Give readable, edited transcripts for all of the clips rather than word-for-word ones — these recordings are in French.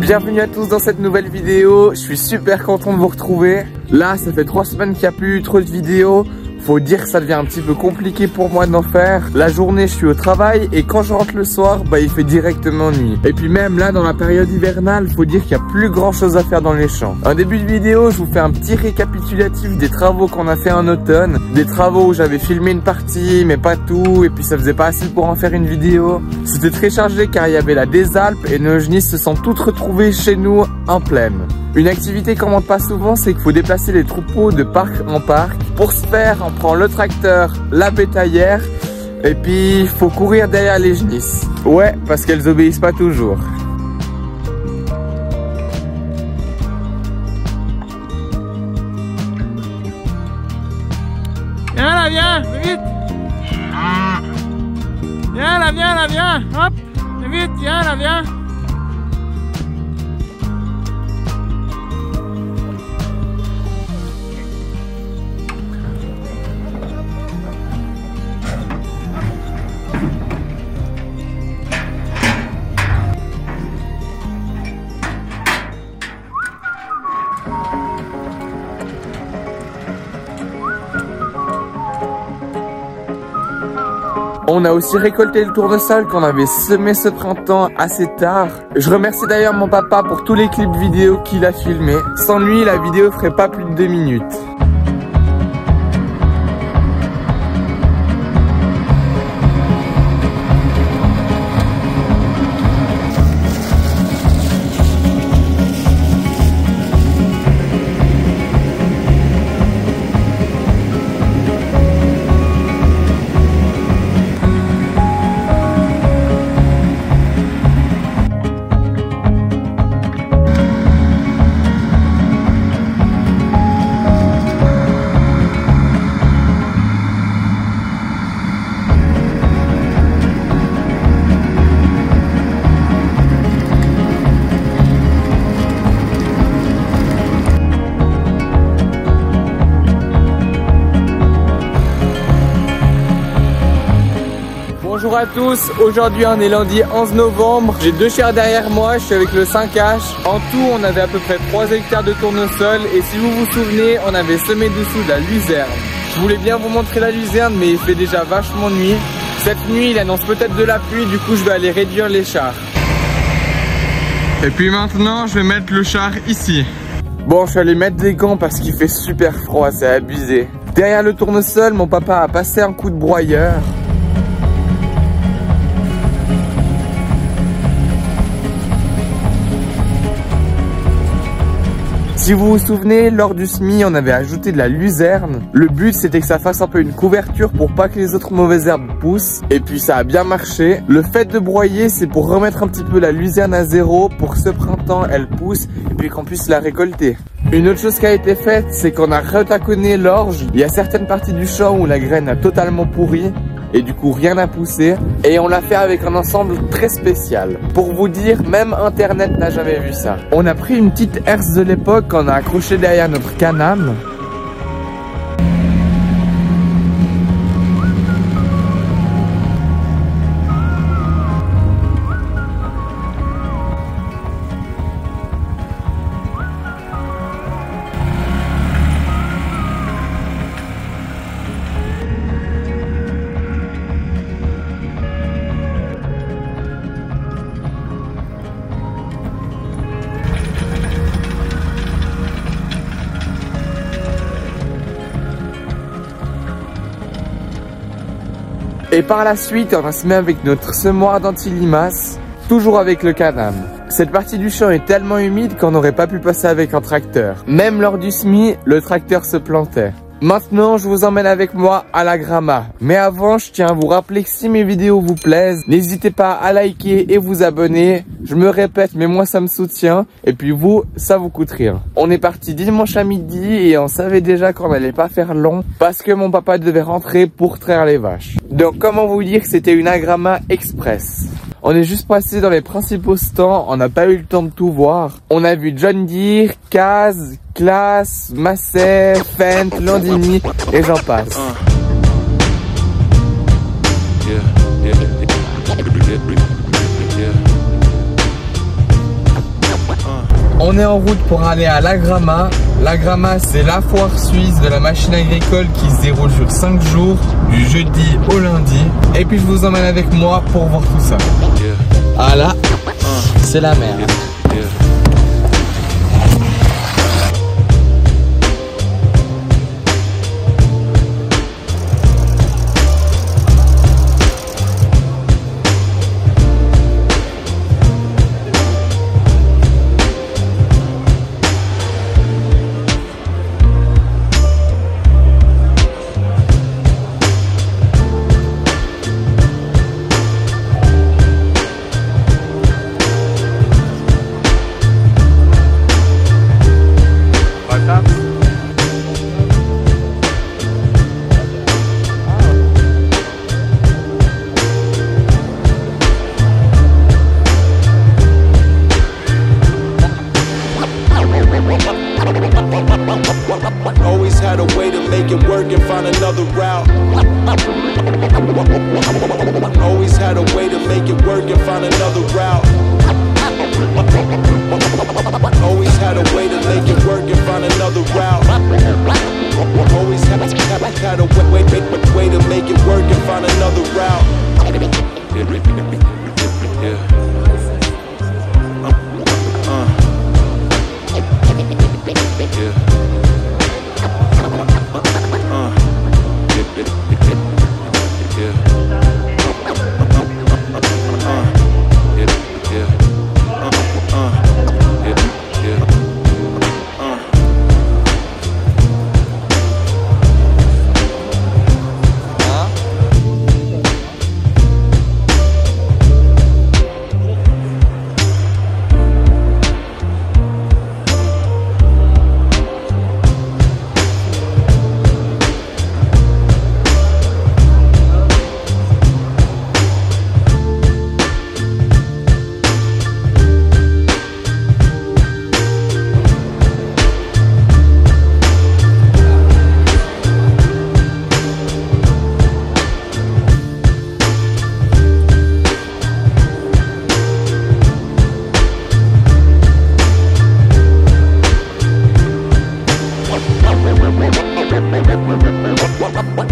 Bienvenue à tous dans cette nouvelle vidéo. Je suis super content de vous retrouver. Là, ça fait 3 semaines qu'il n'y a plus eu trop de vidéos. Faut dire que ça devient un petit peu compliqué pour moi d'en faire. La journée, je suis au travail et quand je rentre le soir, il fait directement nuit. Et puis même là, dans la période hivernale, faut dire qu'il n'y a plus grand chose à faire dans les champs. En début de vidéo, je vous fais un petit récapitulatif des travaux qu'on a fait en automne. Des travaux où j'avais filmé une partie, mais pas tout. Et puis ça faisait pas assez pour en faire une vidéo. C'était très chargé car il y avait la désalpe et nos genisses se sont toutes retrouvées chez nous en plaine. Une activité qu'on montre pas souvent, c'est qu'il faut déplacer les troupeaux de parc en parc. Pour ce faire, on prend le tracteur, la bétaillère, et puis il faut courir derrière les genisses. Ouais, parce qu'elles obéissent pas toujours. Viens là, viens, vite. Viens là, viens. Hop, vite, viens là, viens. On a aussi récolté le tournesol qu'on avait semé ce printemps assez tard. Je remercie d'ailleurs mon papa pour tous les clips vidéo qu'il a filmés. Sans lui, la vidéo ferait pas plus de 2 minutes. Bonjour à tous, aujourd'hui on est lundi 11 novembre, j'ai 2 chairs derrière moi, je suis avec le 5H. En tout on avait à peu près 3 hectares de tournesol et si vous vous souvenez on avait semé dessous de la luzerne. Je voulais bien vous montrer la luzerne mais il fait déjà vachement nuit. Cette nuit il annonce peut-être de la pluie, du coup je vais aller réduire les chars. Et puis maintenant je vais mettre le char ici. Bon, je suis allé mettre des gants parce qu'il fait super froid, c'est abusé. Derrière le tournesol, mon papa a passé un coup de broyeur. Si vous vous souvenez, lors du semis, on avait ajouté de la luzerne. Le but, c'était que ça fasse un peu une couverture pour pas que les autres mauvaises herbes poussent. Et puis, ça a bien marché. Le fait de broyer, c'est pour remettre un petit peu la luzerne à zéro pour que ce printemps, elle pousse et puis qu'on puisse la récolter. Une autre chose qui a été faite, c'est qu'on a retaconné l'orge. Il y a certaines parties du champ où la graine a totalement pourri. Et du coup rien n'a poussé et on l'a fait avec un ensemble très spécial. Pour vous dire, même internet n'a jamais vu ça. On a pris une petite herse de l'époque qu'on a accrochée derrière notre canam. Et par la suite, on a semé avec notre semoir d'anti-limaces, toujours avec le canam. Cette partie du champ est tellement humide qu'on n'aurait pas pu passer avec un tracteur. Même lors du semis, le tracteur se plantait. Maintenant, je vous emmène avec moi à la Gramma. Mais avant, je tiens à vous rappeler que si mes vidéos vous plaisent, n'hésitez pas à liker et vous abonner. Je me répète, mais moi ça me soutient. Et puis vous, ça vous coûte rien. On est parti dimanche à midi et on savait déjà qu'on n'allait pas faire long parce que mon papa devait rentrer pour traire les vaches. Donc comment vous dire que c'était une Gramma express. On est juste passé dans les principaux stands, on n'a pas eu le temps de tout voir. On a vu John Deere, Kaz, Claas, Massey, Fendt, Landini et j'en passe. On est en route pour aller à l'Agrama. L'Agrama, c'est la foire suisse de la machine agricole qui se déroule sur 5 jours, du jeudi au lundi. Et puis je vous emmène avec moi pour voir tout ça. Ah là, c'est la mer. Always had a way to make it work and find another route. Always had a way to make it work and find another route. Always had a way to make it work and find another route. Always had a way to make it work and find another route.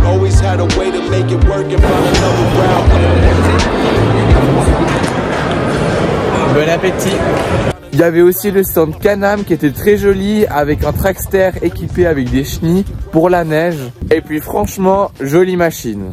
Always had a way to make it work and find another route. Bon appétit. Il y avait aussi le stand Can-Am qui était très joli avec un trackster équipé avec des chenilles pour la neige. Et puis franchement, jolie machine.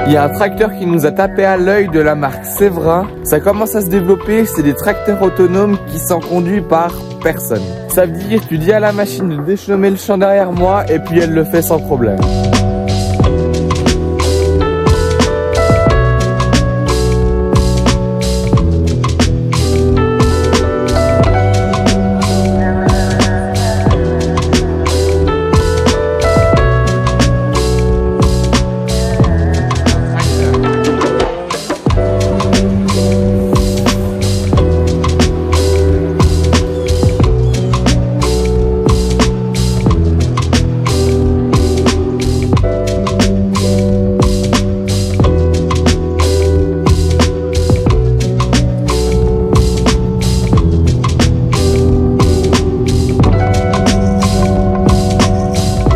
Il y a un tracteur qui nous a tapé à l'œil de la marque Séverin. Ça commence à se développer, c'est des tracteurs autonomes qui sont conduits par personne. Ça veut dire que tu dis à la machine de déchômer le champ derrière moi et puis elle le fait sans problème.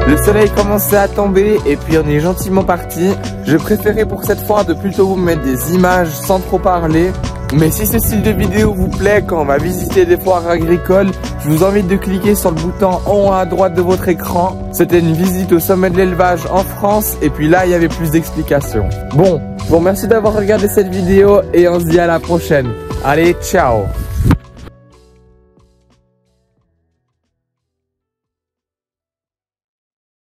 Le soleil commençait à tomber et puis on est gentiment parti. Je préférais pour cette fois de plutôt vous mettre des images sans trop parler. Mais si ce style de vidéo vous plaît quand on va visiter des foires agricoles, je vous invite de cliquer sur le bouton en haut à droite de votre écran. C'était une visite au sommet de l'élevage en France et puis là il y avait plus d'explications. Bon, je vous remercie d'avoir regardé cette vidéo et on se dit à la prochaine. Allez, ciao!